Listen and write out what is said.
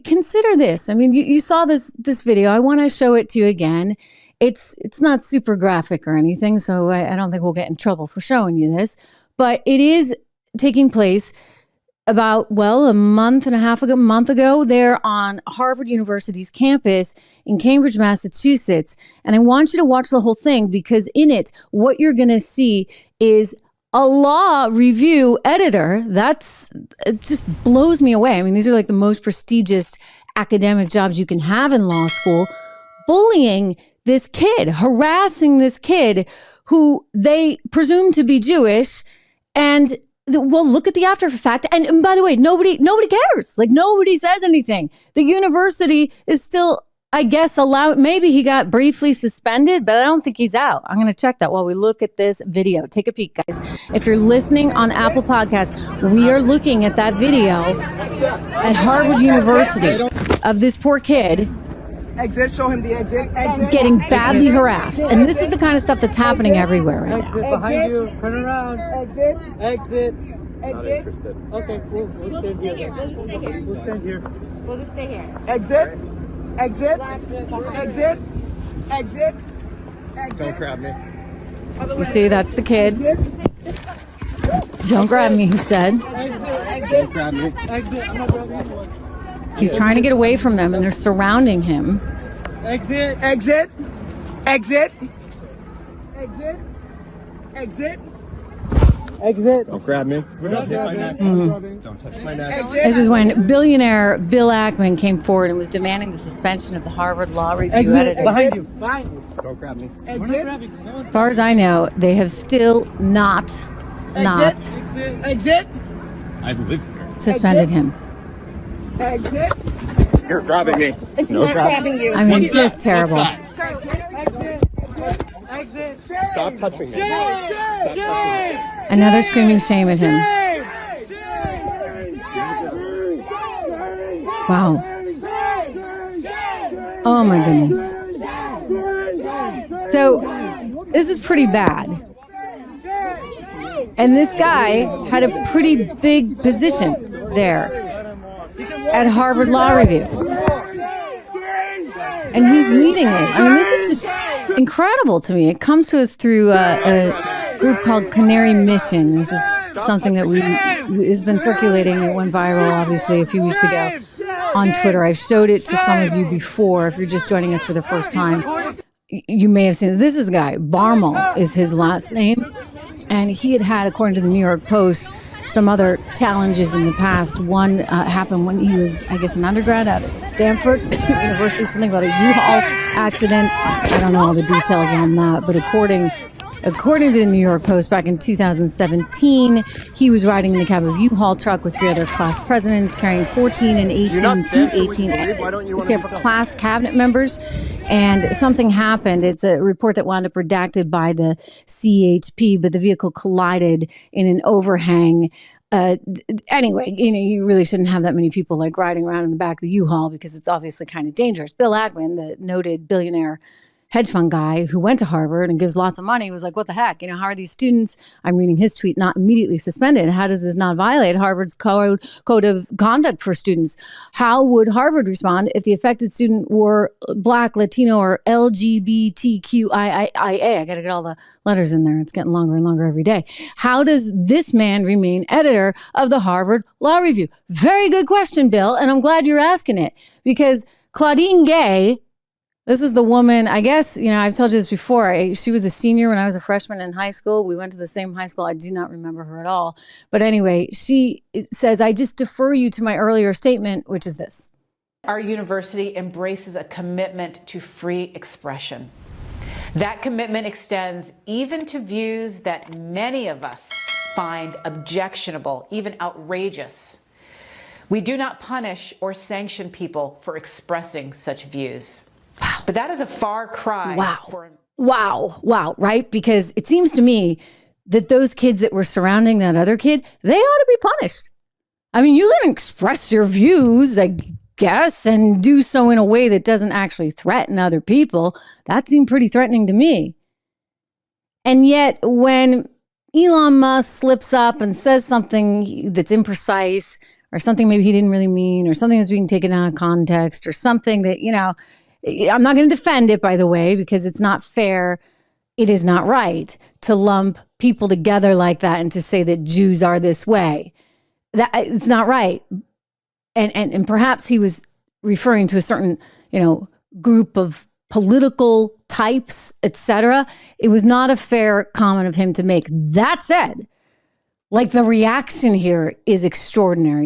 consider this. I mean, you saw this video. I want to show it to you again. It's not super graphic or anything, so I don't think we'll get in trouble for showing you this. But it is taking place about, a month ago, there on Harvard University's campus in Cambridge, Massachusetts. And I want you to watch the whole thing, because in it, what you're going to see is a law review editor. It just blows me away. I mean, these are like the most prestigious academic jobs you can have in law school, bullying this kid, harassing this kid who they presume to be Jewish. And look at the after fact. And by the way, nobody cares. Like, nobody says anything. The university is still, I guess, allowed. Maybe he got briefly suspended, but I don't think he's out. I'm going to check that while we look at this video. Take a peek, guys. If you're listening on Apple Podcasts, we are looking at that video at Harvard University of this poor kid exit, show him the exit. Getting badly harassed. And this is the kind of stuff that's happening everywhere right now. Exit behind you. Turn around. Exit. Not interested. Okay, we'll stand here. We'll stand here. We'll just stay here. Exit. Don't grab me. You see, that's the kid. Don't grab me, he said. Don't grab me. Exit. I'm not grabbing anyone. He's trying to get away from them, and they're surrounding him. Exit. Don't grab me. Don't touch my neck. This is when billionaire Bill Ackman came forward and was demanding the suspension of the Harvard Law Review editor. Behind you. Don't grab me. We're not grabbing. No. As far as I know, they have still not Exit. I live here. suspended him. Exit. You're grabbing me. It's not grabbing you. I mean, it's just terrible. Exit. Stop touching me. Shame. And now they're screaming shame at him. Wow. Oh my goodness. So this is pretty bad. And this guy had a pretty big position there at Harvard Law Review. And he's leading this. I mean, this is just incredible to me. It comes to us through a group called Canary Mission. This is something that has been circulating. It went viral, obviously, a few weeks ago on Twitter. I showed it to some of you before. If you're just joining us for the first time, you may have seen it. This is the guy. Barmal is his last name. And he had, according to the New York Post, some other challenges in the past. One happened when he was, I guess, an undergrad at Stanford University, something about a U-Haul accident. I don't know all the details on that, but according to the New York Post, back in 2017, he was riding in the cab of a U-Haul truck with 3 other class presidents carrying 14 and 18 Stanford class cabinet members. And something happened. It's a report that wound up redacted by the CHP, but the vehicle collided in an overhang. Anyway, you really shouldn't have that many people like riding around in the back of the U-Haul, because it's obviously kind of dangerous. Bill Ackman, the noted billionaire hedge fund guy who went to Harvard and gives lots of money, was like, what the heck? How are these students, I'm reading his tweet, not immediately suspended? How does this not violate Harvard's code of conduct for students? How would Harvard respond if the affected student were Black, Latino, or LGBTQIA? I got to get all the letters in there. It's getting longer and longer every day. How does this man remain editor of the Harvard Law Review? Very good question, Bill. And I'm glad you're asking it, because Claudine Gay, this is the woman, I guess, I've told you this before. She was a senior when I was a freshman in high school. We went to the same high school. I do not remember her at all. But anyway, she says, I just defer you to my earlier statement, which is this. Our university embraces a commitment to free expression. That commitment extends even to views that many of us find objectionable, even outrageous. We do not punish or sanction people for expressing such views. Wow. But that is a far cry. Wow. Right? Because it seems to me that those kids that were surrounding that other kid, they ought to be punished. I mean, you can express your views, I guess, and do so in a way that doesn't actually threaten other people. That seemed pretty threatening to me. And yet, when Elon Musk slips up and says something that's imprecise, or something maybe he didn't really mean, or something that's being taken out of context, or something that, you know, I'm not going to defend it, by the way, because it's not fair. It is not right to lump people together like that and to say that Jews are this way. That it's not right. And perhaps he was referring to a certain, you know, group of political types, etc. It was not a fair comment of him to make. That said, like, the reaction here is extraordinary.